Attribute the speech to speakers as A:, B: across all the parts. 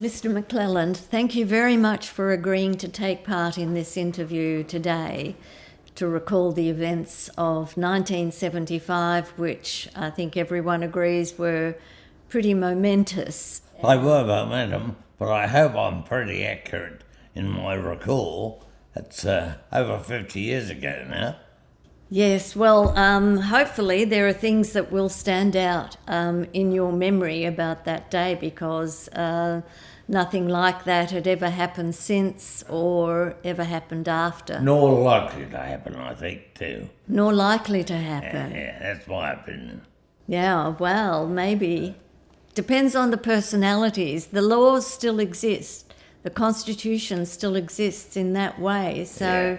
A: Mr. McClelland, thank you very much for agreeing to take part in this interview today to recall the events of 1975, which I think everyone agrees were pretty momentous.
B: They were momentum, but I hope I'm pretty accurate in my recall. It's over 50 years ago now.
A: Yes, well, hopefully there are things that will stand out in your memory about that day, because nothing like that had ever happened since or ever happened after.
B: Nor likely to happen, I think, too.
A: Nor likely to happen.
B: Yeah, that's my opinion.
A: Yeah, well, maybe. Depends on the personalities. The laws still exist. The Constitution still exists in that way, so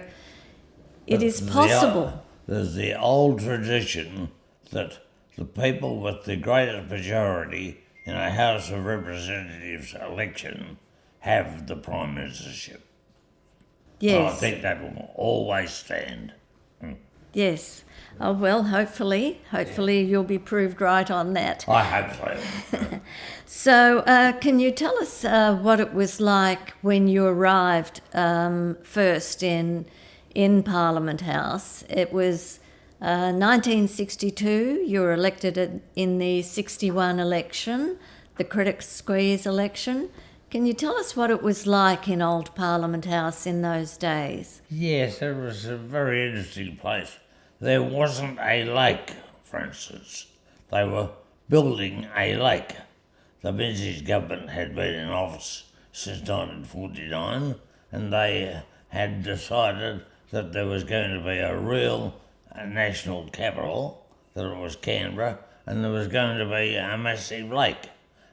A: it is possible.
B: There's the old tradition that the people with the greatest majority in a House of Representatives election have the Prime Ministership.
A: Yes.
B: I think that will always stand.
A: Yes. Oh, well, hopefully you'll be proved right on that.
B: I hope so.
A: So can you tell us what it was like when you arrived first in Parliament House? It was 1962, you were elected in the 61 election, the Critic Squeeze election. Can you tell us what it was like in Old Parliament House in those days?
B: Yes, it was a very interesting place. There wasn't a lake, for instance. They were building a lake. The Menzies government had been in office since 1949, and they had decided that there was going to be a real national capital, that it was Canberra, and there was going to be a massive lake.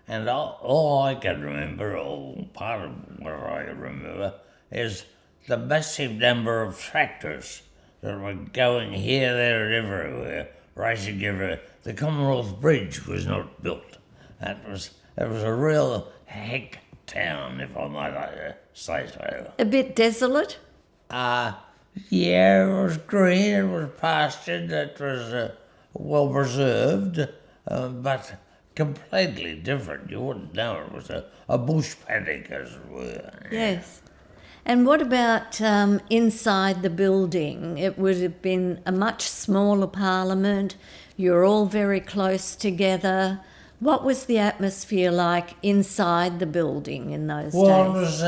B: And all I can remember, or part of what I can remember, is the massive number of tractors that were going here, there, and everywhere, racing everywhere. The Commonwealth Bridge was not built. It was a real heck town, if I might say so.
A: A bit desolate?
B: Yeah, it was green, it was pastured, it was well preserved, but completely different. You wouldn't know it was a bush paddock, as it were.
A: Yes. And what about inside the building? It would have been a much smaller parliament. You're all very close together. What was the atmosphere like inside the building in those days?
B: Well, it was,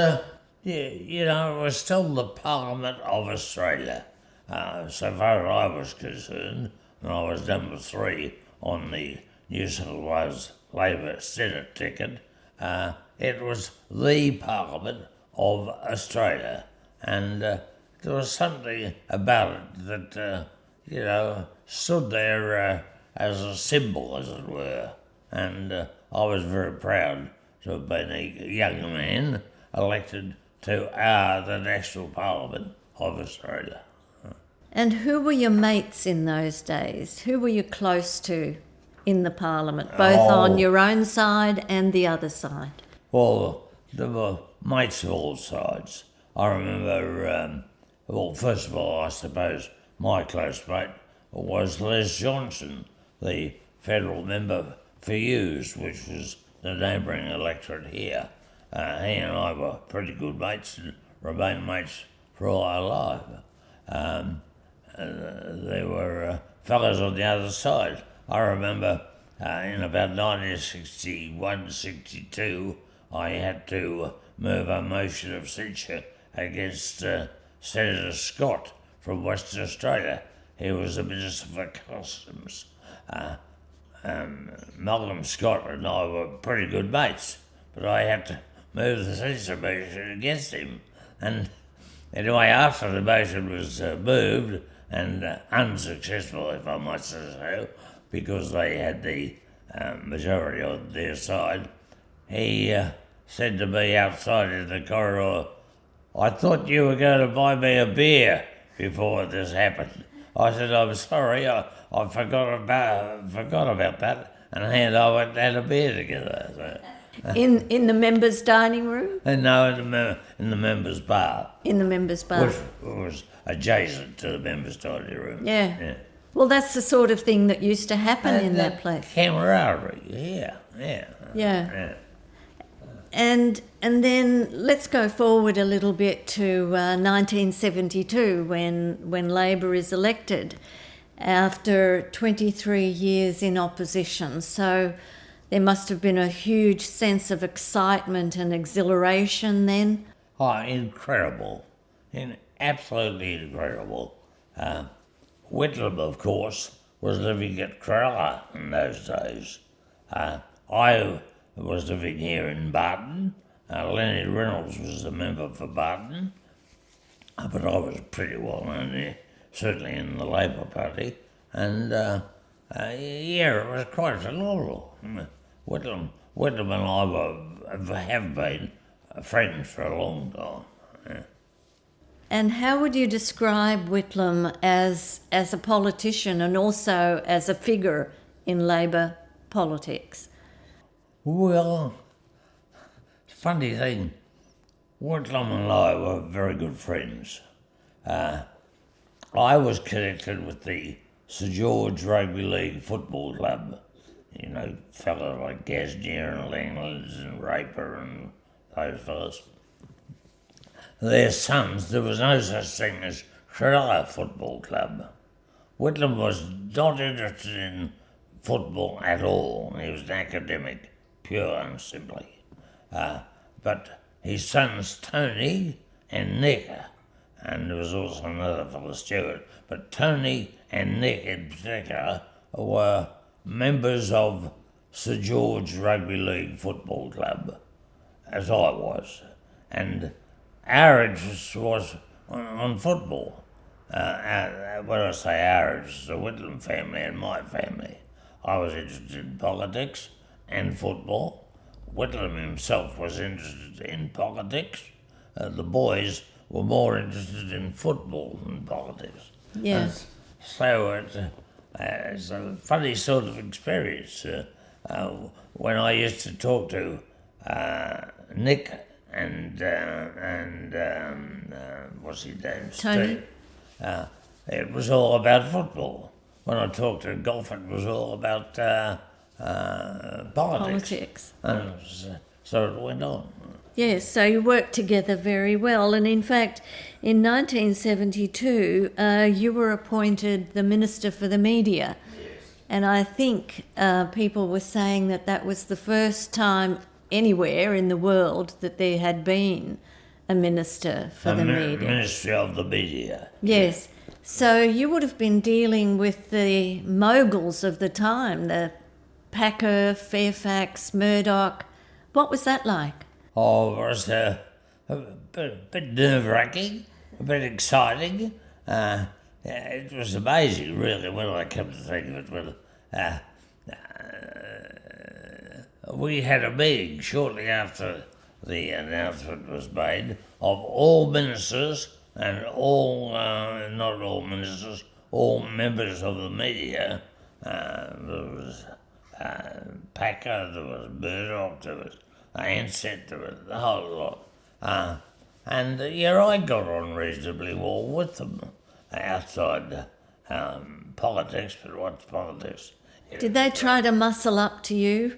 B: it was still the Parliament of Australia. So far as I was concerned, and I was number 3 on the New South Wales Labor Senate ticket, it was the Parliament of Australia, and there was something about it that, stood there as a symbol, as it were, and I was very proud to have been a young man elected to the National Parliament of Australia.
A: And who were your mates in those days? Who were you close to in the Parliament, both on your own side and the other side?
B: Well, there were mates of all sides. I remember, first of all, I suppose my close mate was Les Johnson, the federal member for Hughes, which was the neighbouring electorate here. He and I were pretty good mates and remained mates for all our life. There were fellows on the other side. I remember in about 1961-62, I had to move a motion of censure against Senator Scott from Western Australia. He was the Minister for Customs. Malcolm Scott and I were pretty good mates, but I had to move the censure motion against him. And anyway, after the motion was moved, and unsuccessful, if I might say so, because they had the majority on their side, he said to me outside in the corridor, "I thought you were going to buy me a beer before this happened." I said, "I'm sorry, I forgot about that," and he and I went and had a beer together. So.
A: In the members' dining room?
B: No, in the members' bar.
A: In the members' bar.
B: Which was adjacent to the members' dining room.
A: Yeah. Well, that's the sort of thing that used to happen in that place.
B: Camaraderie, yeah.
A: And then let's go forward a little bit to 1972 when Labor is elected after 23 years in opposition. So there must have been a huge sense of excitement and exhilaration then.
B: Oh, incredible. Absolutely incredible. Whitlam, of course, was living at Cronulla in those days. I was living here in Barton. Lenny Reynolds was a member for Barton, but I was pretty well known here, certainly in the Labor Party. And yeah, it was quite phenomenal. Whitlam and I have been friends for a long time. Yeah.
A: And how would you describe Whitlam as a politician and also as a figure in Labor politics?
B: Well, funny thing, Whitlam and I were very good friends. I was connected with the Sir George Rugby League Football Club. You know, fellows like Gasnier and Langlands and Raper and those fellows. Their sons, there was no such thing as Cronulla Football Club. Whitlam was not interested in football at all. He was an academic, pure and simply. But his sons Tony and Nick, and there was also another fellow, Stuart, but Tony and Nick in particular were members of Sir George Rugby League Football Club, as I was. And our interest was on football. When I say our interest, the Whitlam family and my family, I was interested in politics and football. Whitlam himself was interested in politics. The boys were more interested in football than politics.
A: Yes.
B: So it's a funny sort of experience. When I used to talk to Nick and what's his name?
A: Tony.
B: Steve, it was all about football. When I talked to Gough, it was all about politics. And so it went on.
A: Yes, so you worked together very well. And in fact, in 1972, you were appointed the Minister for the Media.
B: Yes.
A: And I think people were saying that was the first time anywhere in the world that there had been a Minister for the Media.
B: Ministry of the Media.
A: Yes. So you would have been dealing with the moguls of the time, the Packer, Fairfax, Murdoch. What was that like?
B: Oh, it was a bit nerve-wracking, a bit exciting. It was amazing, really, when I come to think of it. We had a meeting shortly after the announcement was made of all ministers and all, not all ministers, all members of the media. There was Packer, there was Murdoch, there was Ansett, there was the whole lot. And yeah, I got on reasonably well with them outside politics, but what's politics?
A: Did they try to muscle up to you?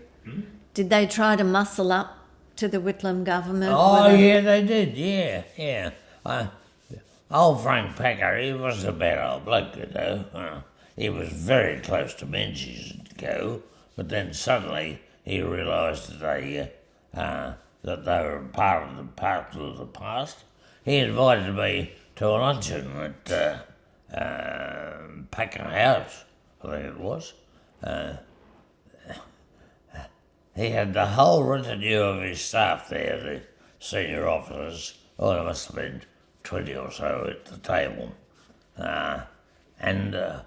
A: Did they try to muscle up to the Whitlam government?
B: Oh, yeah, they did, yeah. Old Frank Packer, he was a bad old bloke, you know. He was very close to Menzies go, but then suddenly he realised that they were part of the past. He invited me to a luncheon at Packer House, I think it was. He had the whole retinue of his staff there, the senior officers. Oh, there must have been 20 or so at the table. And a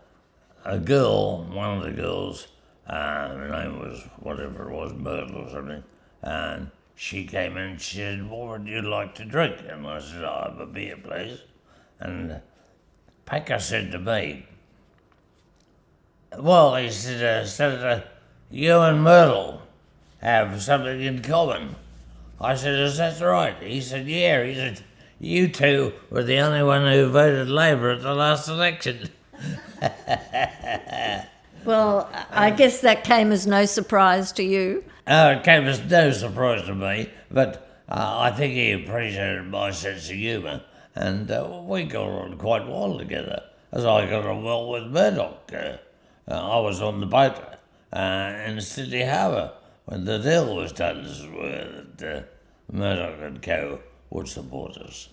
B: girl, one of the girls, her name was whatever it was, Myrtle or something, and she came in and she said, "What would you like to drink?" And I said, "I'll have a beer, please." And Packer said to me, "Well," he said, "Senator, you and Myrtle have something in common." I said, "Is that right?" He said, "Yeah." He said, "You two were the only one who voted Labor at the last election."
A: Well, I guess that came as no surprise to you.
B: It came as no surprise to me, but I think he appreciated my sense of humour, and we got on quite well together, as I got on well with Murdoch. I was on the boat in Sydney Harbour when the deal was done, as well, that Murdoch and co would support us.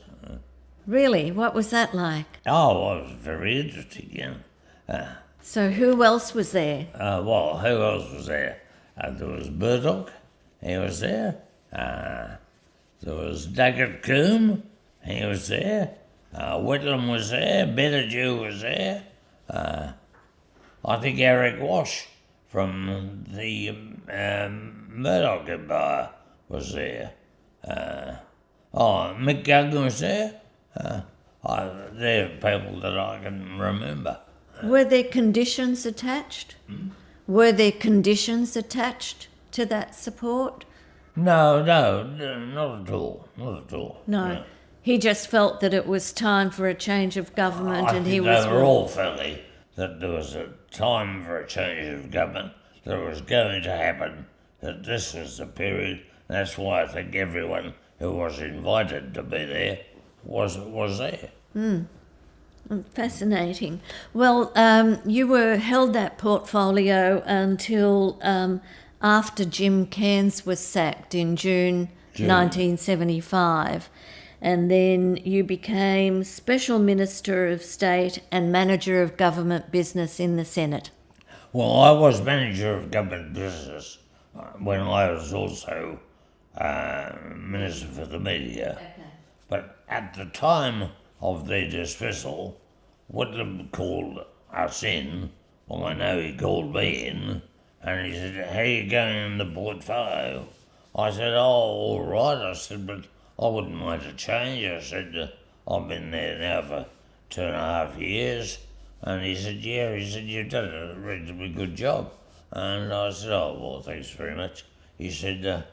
A: Really? What was that like?
B: Oh, it was very interesting,
A: So who else was there?
B: Well, who else was there? There was Murdoch, he was there. There was Doug McClelland, he was there. Whitlam was there. Benadue was there. I think Eric Wash from the Murdoch Empire was there. Mick Gunn was there. They're people that I can remember.
A: Were there conditions attached? Were there conditions attached to that support?
B: No, not at all. Not at all.
A: No. He just felt that it was time for a change of government, and he was.
B: They were all feeling that there was a time for a change of government, that it was going to happen, that this was the period. That's why I think everyone who was invited to be there was there.
A: Fascinating. Well, you were held that portfolio until after Jim Cairns was sacked in June 1975, and then you became Special Minister of State and Manager of Government Business in the Senate.
B: Well, I was Manager of Government Business when I was also Minister for the Media.
A: Okay.
B: But at the time of the dismissal, Whitlam called us in. Well, I know he called me in, and he said, "How you going in the portfolio?" I said, "Oh, all right." I said, "But I wouldn't mind a change." I said, "I've been there now for 2.5 years." And he said, "Yeah." He said, "You've done a reasonably good job." And I said, "Oh, well, thanks very much." He said,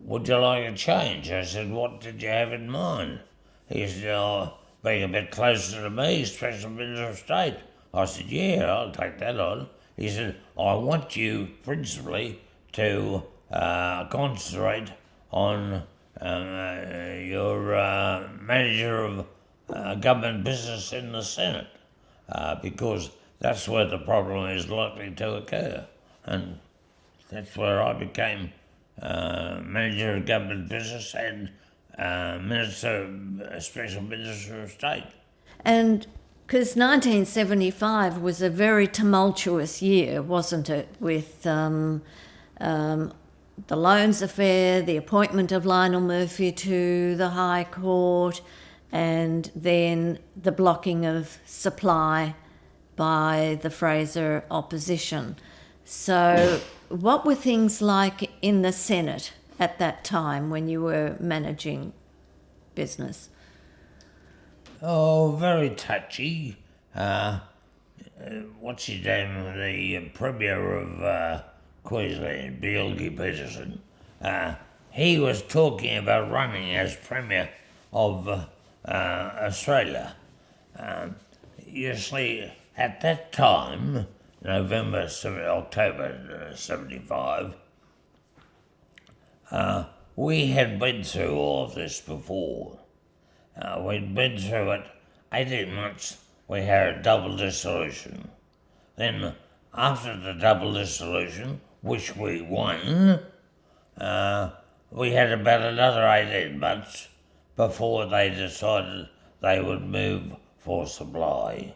B: "Would you like a change?" I said, "What did you have in mind?" He said, "Oh, being a bit closer to me, Special Minister of State." I said, "Yeah, I'll take that on." He said, "I want you principally to concentrate on your manager of government business in the Senate, because that's where the problem is likely to occur." And that's where I became Manager of Government Business and Special Minister of State.
A: And because 1975 was a very tumultuous year, wasn't it, with the Loans Affair, the appointment of Lionel Murphy to the High Court, and then the blocking of supply by the Fraser opposition. So what were things like in the Senate at that time when you were managing business?
B: Oh, very touchy. What's his name? The Premier of Queensland, Bjelke Peterson. He was talking about running as Premier of Australia. You see, at that time, October 75, we had been through all of this before. We'd been through it 18 months. We had a double dissolution. Then, after the double dissolution, which we won, we had about another 18 months before they decided they would move for supply.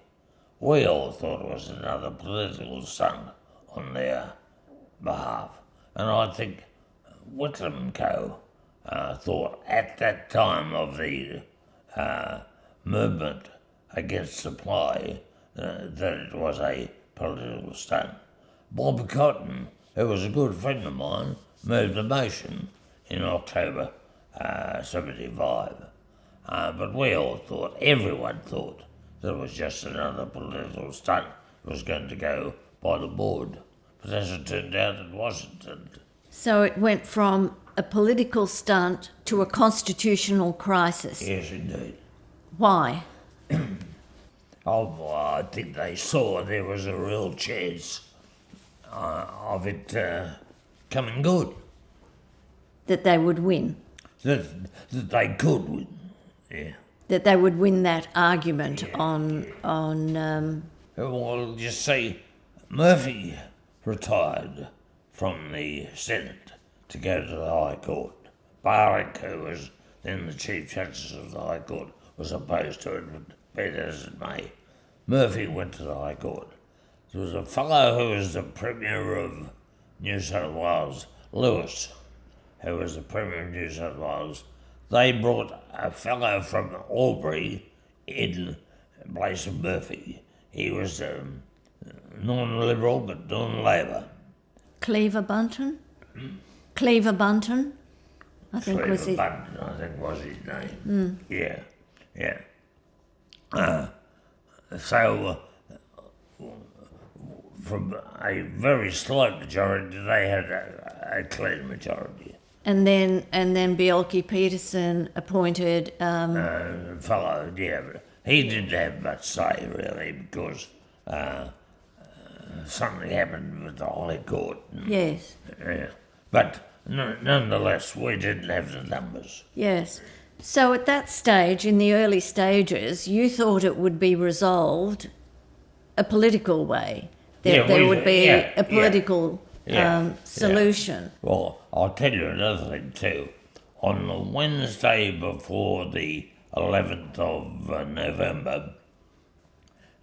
B: We all thought it was another political stunt on their behalf. And I think Whitlam and co. Thought at that time of the movement against supply that it was a political stunt. Bob Cotton, who was a good friend of mine, moved a motion in October 75. But we all thought, everyone thought, that it was just another political stunt. It was going to go by the board. But as it turned out, it wasn't.
A: So it went from a political stunt to a constitutional crisis.
B: Yes, indeed.
A: Why?
B: Oh, I think they saw there was a real chance of it coming good,
A: That they would win?
B: that they could win, yeah.
A: That they would win that argument on
B: Well, you see, Murphy retired from the Senate to go to the High Court. Barwick, who was then the Chief Justice of the High Court, was opposed to it, but be it as it may. Murphy went to the High Court. There was a fellow who was the Premier of New South Wales, Lewis, who was the Premier of New South Wales. They brought a fellow from Albury in place of Murphy. He was non-Liberal but non-Labor.
A: Cleaver Bunton? Cleaver Bunton, I think
B: Cleaver
A: was his...
B: Bunton, I think was his name. Yeah. So, from a very slight majority, they had a clean majority.
A: And then Bjelke Peterson appointed...
B: Fellow, yeah, but he didn't have much say really because something happened with the High Court.
A: yes,
B: Yeah. But nonetheless, we didn't have the numbers.
A: yes. So at that stage, in the early stages, you thought it would be resolved a political way. There would be a political solution.
B: Well, I'll tell you another thing too. On the Wednesday before the 11th of November,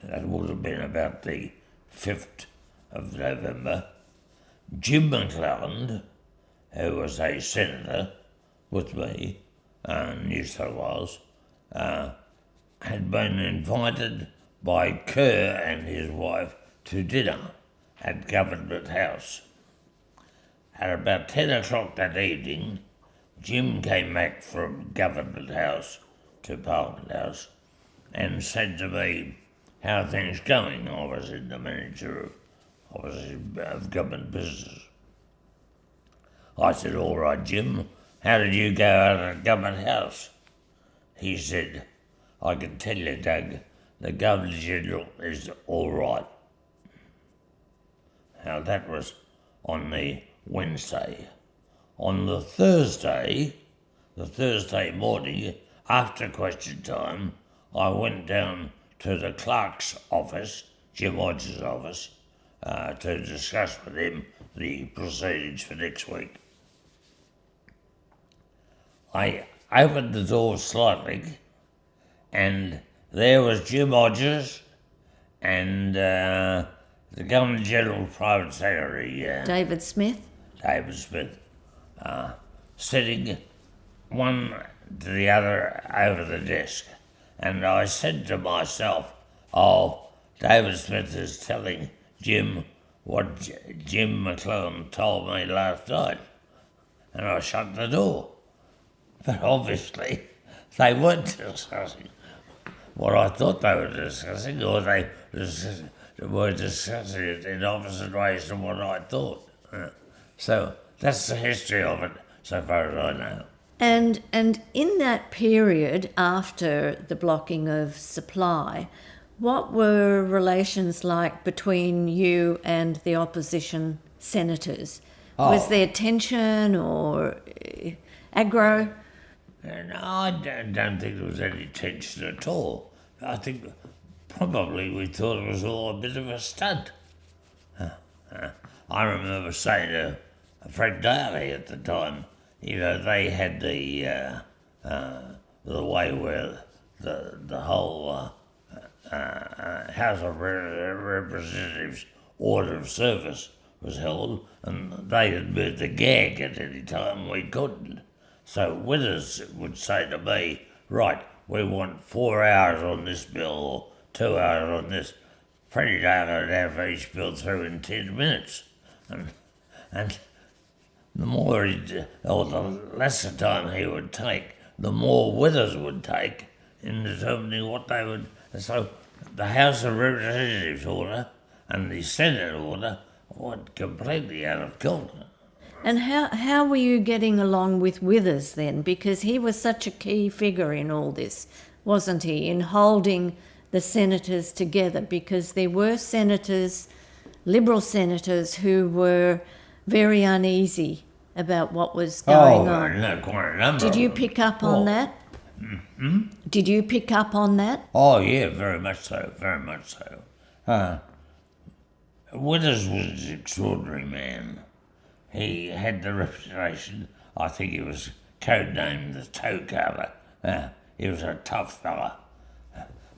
B: that would have been about the 5th of November, Jim McClelland, who was a senator with me, New South Wales, had been invited by Kerr and his wife to dinner at Government House. At about 10 o'clock that evening, Jim came back from Government House to Parliament House and said to me, "How are things going?" I was in the manager of government business. I said, "All right, Jim. How did you go out at Government House?" He said, "I can tell you, Doug, the Governor-General is all right." Now that was on the Wednesday. On the Thursday morning, after question time, I went down to the clerk's office, Jim Hodge's office, to discuss with him the proceedings for next week. I opened the door slightly, and there was Jim Hodges and the Governor-General Private Secretary,
A: David Smith?
B: David Smith, sitting one to the other over the desk. And I said to myself, "Oh, David Smith is telling Jim what Jim McClelland told me last night." And I shut the door. But obviously, they weren't discussing what I thought they were discussing, or they were discussing it in opposite ways to what I thought. So that's the history of it, so far as I know.
A: And in that period after the blocking of supply, what were relations like between you and the opposition senators? Was there tension or aggro?
B: And I don't think there was any tension at all. I think probably we thought it was all a bit of a stunt. I remember saying to Fred Daly at the time, you know, they had the way where the whole House of Representatives order of service was held, and they had moved the gag at any time we couldn't. So Withers would say to me, "Right, we want 4 hours on this bill or 2 hours on this." Freddie Daly would have each bill through in 10 minutes. And the more or the lesser time he would take, the more Withers would take in determining what they would. So the House of Representatives order and the Senate order went completely out of kilter.
A: And how were you getting along with Withers then? Because he was such a key figure in all this, wasn't he? In holding the senators together, because there were senators, Liberal senators, who were very uneasy about what was going on.
B: No, quite a number
A: Did
B: of
A: you
B: them.
A: pick up on that? Did you pick up on that?
B: Oh, yeah, very much so, very much so. Withers was an extraordinary man. He had the reputation, I think he was codenamed the toe cutter. He was a tough fella.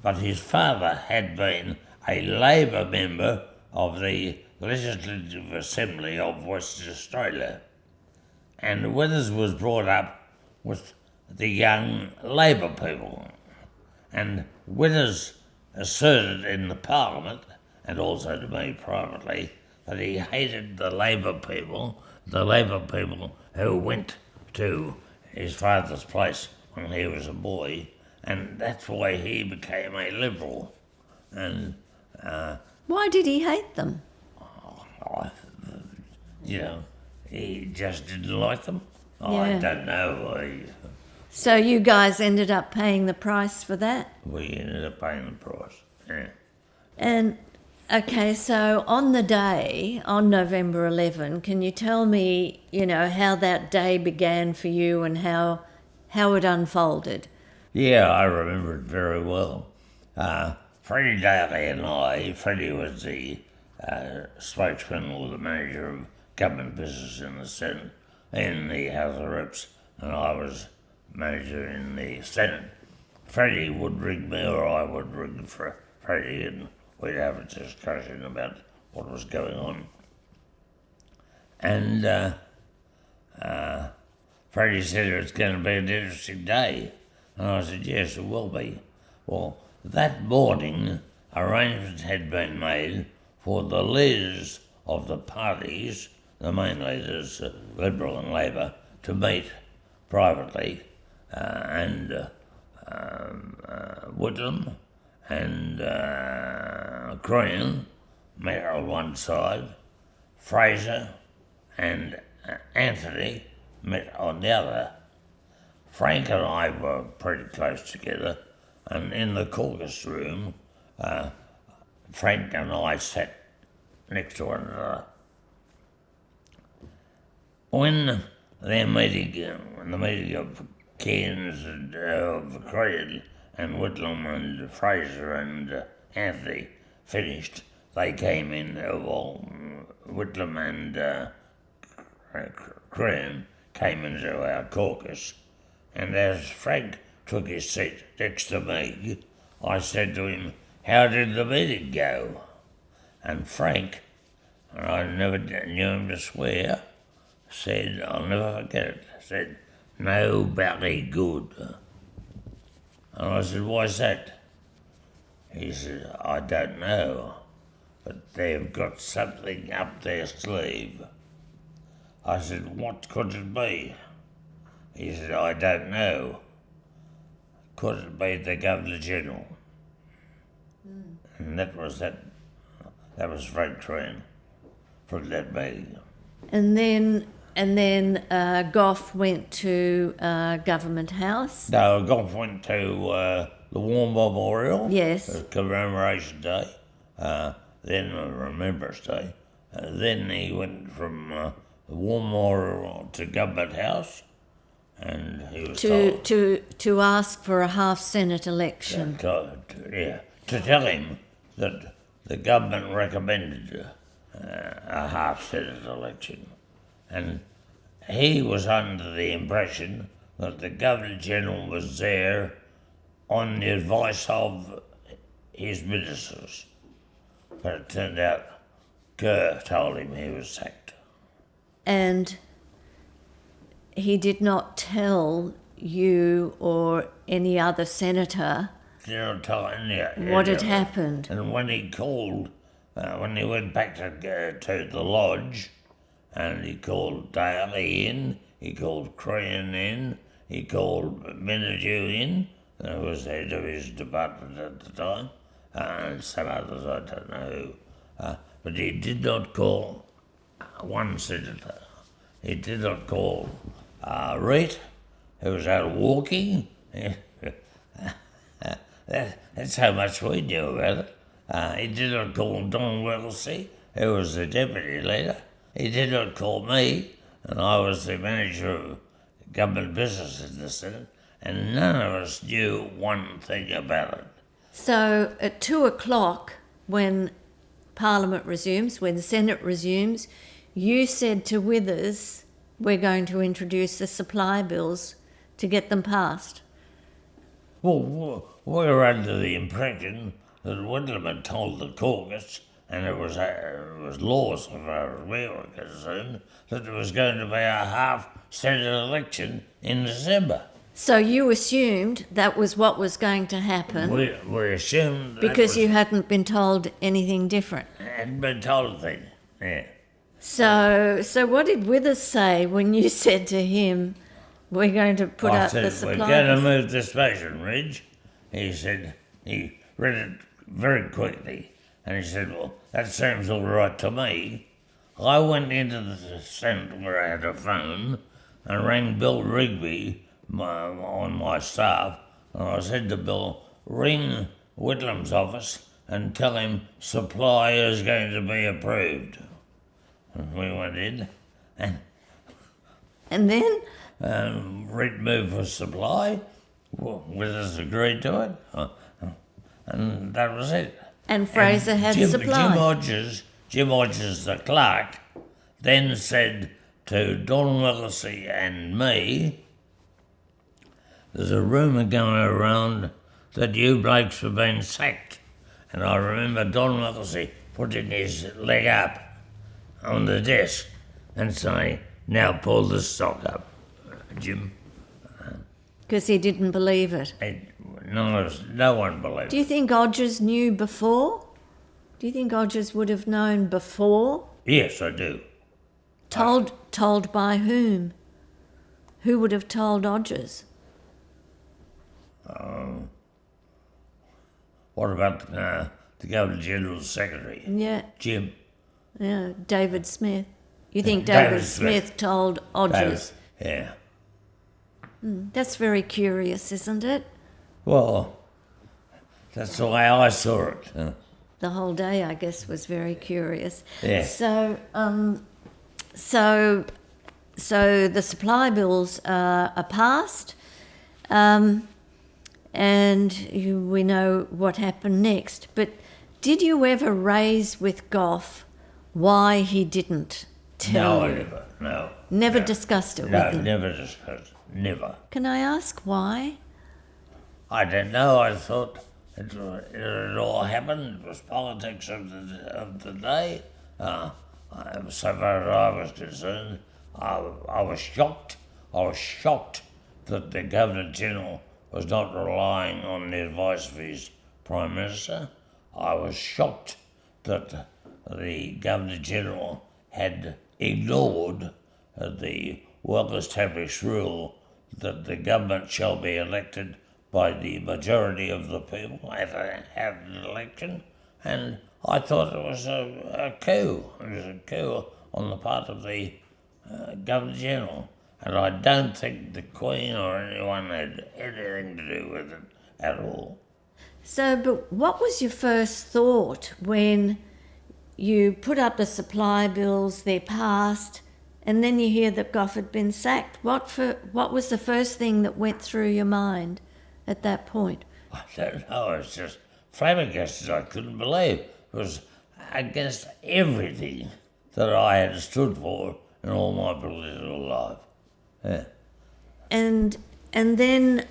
B: But his father had been a Labor member of the Legislative Assembly of Western Australia. And Withers was brought up with the young Labor people. And Withers asserted in the Parliament, and also to me privately, that he hated the Labor people who went to his father's place when he was a boy, and that's why he became a Liberal. And,
A: Why did he hate them?
B: he just didn't like them.
A: Yeah.
B: I don't know.
A: So you guys ended up paying the price for that?
B: We ended up paying the price. Yeah.
A: And, okay, so on the day, on November 11, can you tell me, how that day began for you and how it unfolded?
B: Yeah, I remember it very well. Freddie Daly and Freddie was the spokesman or the manager of government business in the Senate, in the House of Reps, and I was manager in the Senate. Freddie would ring me or I would ring for Freddie, and we'd have a discussion about what was going on. And Freddie said it was going to be an interesting day. And I said, yes, it will be. Well, that morning, arrangements had been made for the leaders of the parties, the main leaders, Liberal and Labor, to meet privately, and Whitlam and Crean met on one side, Fraser and Anthony met on the other. Frank and I were pretty close together, and in the caucus room, Frank and I sat next to one another. When the meeting of Cairns and of Crean and Whitlam and Fraser and Anthony finished, they came in, Whitlam and Crean came into our caucus, and as Frank took his seat next to me, I said to him, "How did the meeting go?" And Frank, and I never knew him to swear, said, I'll never forget it, said, "No bally good." And I said, "Why's that?" He said, "I don't know, but they've got something up their sleeve." I said, "What could it be?" He said, "I don't know. Could it be the Governor-General?" And that was Frank Train from that meeting.
A: And then Gough went to Government House.
B: No, Gough went to the War Memorial.
A: Yes.
B: Commemoration Day. Then Remembrance Day. Then he went from the War Memorial to Government House, and he was told
A: to ask for a half Senate election.
B: To tell him that the government recommended a half Senate election. And he was under the impression that the Governor-General was there on the advice of his ministers. But it turned out Kerr told him he was sacked.
A: And he did not tell you or any other senator what had happened.
B: And when he called, when he went back to the lodge, and he called Daly in, he called Crean in, he called Menadue in, who was head of his department at the time, and some others, I don't know who. But he did not call one senator. He did not call Reed, who was out walking, That's how much we knew about it. He did not call Don Wellesley, who was the deputy leader. He did not call me, and I was the manager of government business in the Senate, and none of us knew one thing about it.
A: So at 2:00, when Parliament resumes, when the Senate resumes, you said to Withers, we're going to introduce the supply bills to get them passed.
B: Well, we were under the impression that Whitlam had told the caucus, and it was law so far as we were concerned, that there was going to be a half-Senate election in December.
A: So you assumed that was what was going to happen
B: We assumed that
A: because you hadn't been told anything different.
B: hadn't been told thing. Yeah.
A: So what did Withers say when you said to him, we're going to put
B: I
A: up
B: said,
A: the supply?
B: we're going to move this motion, Ridge. He said, he read it very quickly, and he said, well, that seems all right to me. I went into the Senate where I had a phone and rang Bill Rigby on my staff, and I said to Bill, ring Whitlam's office and tell him supply is going to be approved. And we went in,
A: And then?
B: Red moved for supply. Withers agreed to it, and that was it.
A: And Fraser had supply.
B: Jim Hodges, the clerk, then said to Don Wellesley and me, there's a rumour going around that you blokes have been sacked. And I remember Don Wellesley putting his leg up on the desk and saying, now pull the sock up, Jim.
A: Because he didn't believe it.
B: No one believed
A: Do you think Hodges knew before? Do you think Hodges would have known before?
B: Yes, I do.
A: Told by whom? Who would have told Hodges?
B: What about the Governor-General's secretary?
A: Yeah,
B: Jim.
A: yeah, David Smith. You think
B: David
A: David Smith told Hodges?
B: Yeah.
A: That's very curious, isn't it?
B: Well, that's the way I saw it.
A: The whole day, I guess, was very curious.
B: Yeah.
A: So the supply bills are passed, and we know what happened next. But did you ever raise with Gough why he didn't tell you?
B: No.
A: Never discussed it with him?
B: No, never discussed. Never.
A: Can I ask why?
B: I don't know. I thought it all happened. It was politics of the day. So far as I was concerned, I was shocked. I was shocked that the Governor-General was not relying on the advice of his Prime Minister. I was shocked that the Governor-General had ignored the well-established rule that the government shall be elected by the majority of the people at an election, and I thought it was a coup. It was a coup on the part of the Governor-General, and I don't think the Queen or anyone had anything to do with it at all.
A: So, but what was your first thought when you put up the supply bills, they're passed, and then you hear that Gough had been sacked? What was the first thing that went through your mind at that point?
B: I don't know, I was just flabbergasted. I couldn't believe it was against everything that I had stood for in all my political life. Yeah.
A: And then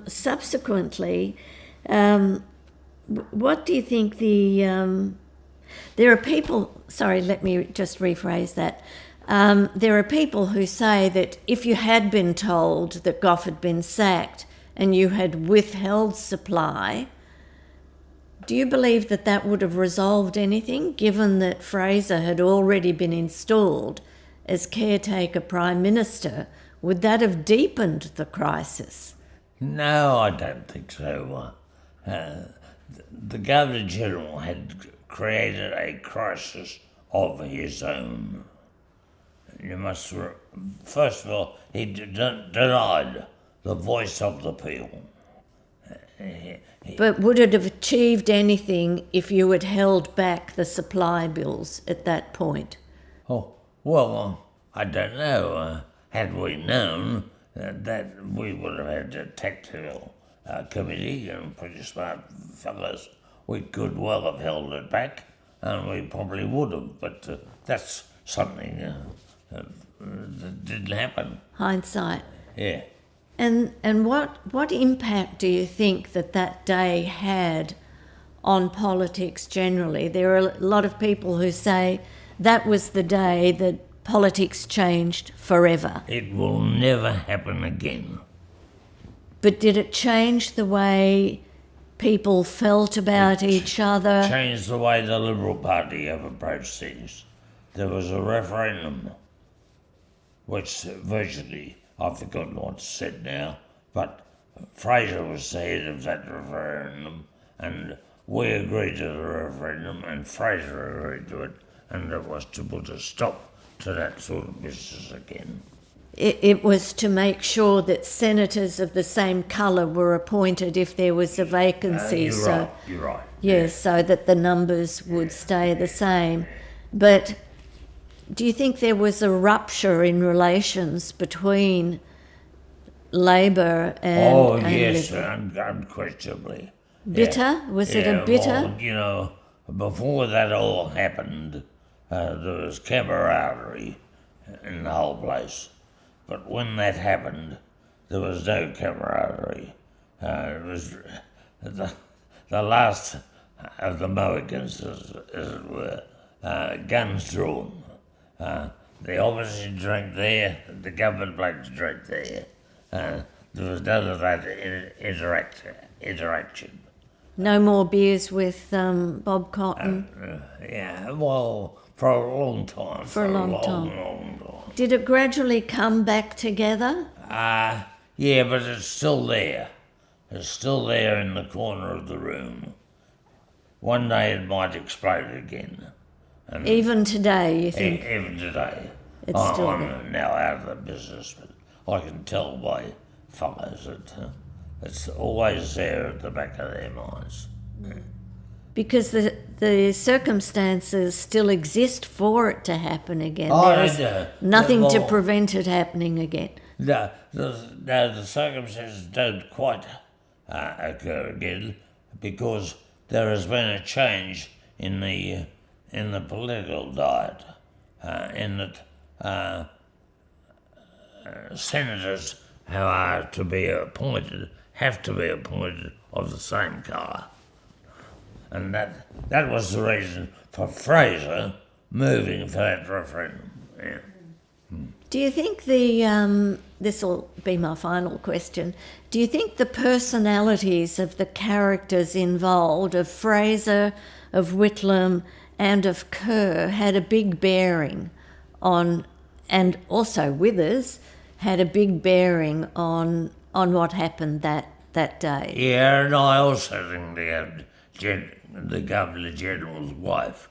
A: subsequently, what do you think there are people, sorry, let me just rephrase that. There are people who say that if you had been told that Gough had been sacked and you had withheld supply, do you believe that that would have resolved anything, given that Fraser had already been installed as caretaker Prime Minister? Would that have deepened the crisis?
B: No, I don't think so. The Governor-General had created a crisis of his own. You must, first of all, he denied the voice of the people.
A: But would it have achieved anything if you had held back the supply bills at that point?
B: Oh, well, I don't know. Had we known that we would have had a tactical committee and pretty smart fellows, we could well have held it back, and we probably would have, but that's something that didn't happen.
A: Hindsight.
B: Yeah.
A: And what impact do you think that day had on politics generally? There are a lot of people who say that was the day that politics changed forever.
B: It will never happen again.
A: But did it change the way people felt about each other?
B: Changed the way the Liberal Party have approached things. There was a referendum, which virtually, I've forgotten what's said now, but Fraser was the head of that referendum, and we agreed to the referendum, and Fraser agreed to it, and it was to put a stop to that sort of business again.
A: It was to make sure that senators of the same colour were appointed if there was a vacancy.
B: You're right.
A: Yes, so that the numbers would stay the same. But do you think there was a rupture in relations between Labor and
B: yes,
A: Liberal?
B: unquestionably.
A: Bitter? Was it a bitter?
B: Well, before that all happened, there was camaraderie in the whole place. But when that happened, there was no camaraderie. It was the last of the Mohicans, as it were, guns drawn. The opposition drank there, the government blokes drank there. There was none of that interaction.
A: No more beers with Bob Cotton?
B: For a long time.
A: For a long time.
B: Long time.
A: Did it gradually come back together?
B: Yeah, but it's still there. It's still there in the corner of the room. One day it might explode again. And
A: even today, you think?
B: Even today.
A: It's still there.
B: I'm now out of the business, but I can tell by fellows that it's always there at the back of their minds.
A: Because the circumstances still exist for it to happen again. There is nothing to prevent it happening again.
B: No, the circumstances don't quite occur again because there has been a change in the political diet, in that senators who are to be appointed have to be appointed of the same colour. And that was the reason for Fraser moving for that referendum. Yeah.
A: Do you think this will be my final question, do you think the personalities of the characters involved, of Fraser, of Whitlam and of Kerr, had a big bearing on, and also Withers, had a big bearing on what happened that day?
B: Yeah, and I also think the Governor General's wife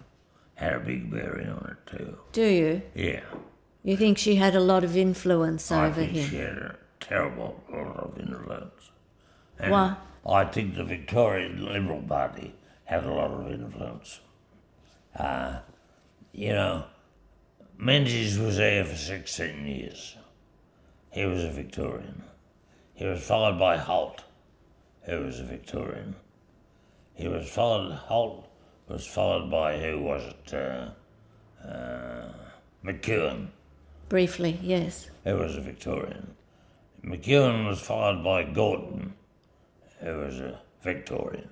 B: had a big bearing on it too.
A: Do you?
B: Yeah.
A: You think she had a lot of influence over
B: I think
A: him?
B: she had a terrible lot of influence. And
A: Why?
B: I think the Victorian Liberal Party had a lot of influence. Menzies was there for 16 years. He was a Victorian. He was followed by Holt, who was a Victorian. Holt was followed by, who was it? McEwen.
A: Briefly, yes.
B: Who was a Victorian. McEwen was followed by Gordon, who was a Victorian.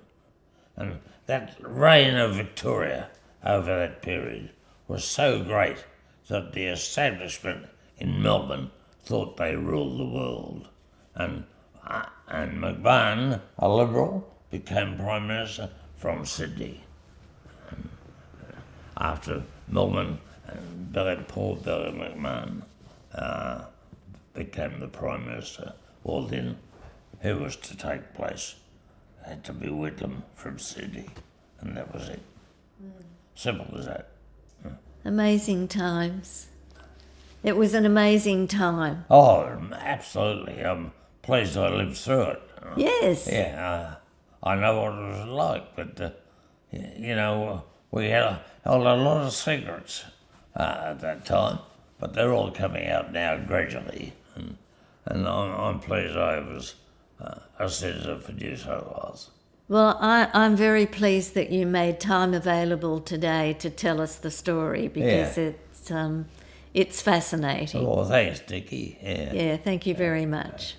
B: And that reign of Victoria over that period was so great that the establishment in Melbourne thought they ruled the world. And McMahon, a Liberal, became Prime Minister from Sydney. And after Melbourne and poor Billy McMahon became the Prime Minister, well then, who was to take place? It had to be Whitlam from Sydney, and that was it. Simple as that.
A: Amazing times. It was an amazing time.
B: Oh, absolutely. I'm pleased I lived through it.
A: Yes.
B: Yeah, I know what it was like, but, you know, we held a lot of secrets at that time, but they're all coming out now gradually. And I'm pleased I was a senator for New South Wales.
A: Well, I'm very pleased that you made time available today to tell us the story because it's fascinating.
B: Oh, thanks, Dickie.
A: Yeah, thank you very much.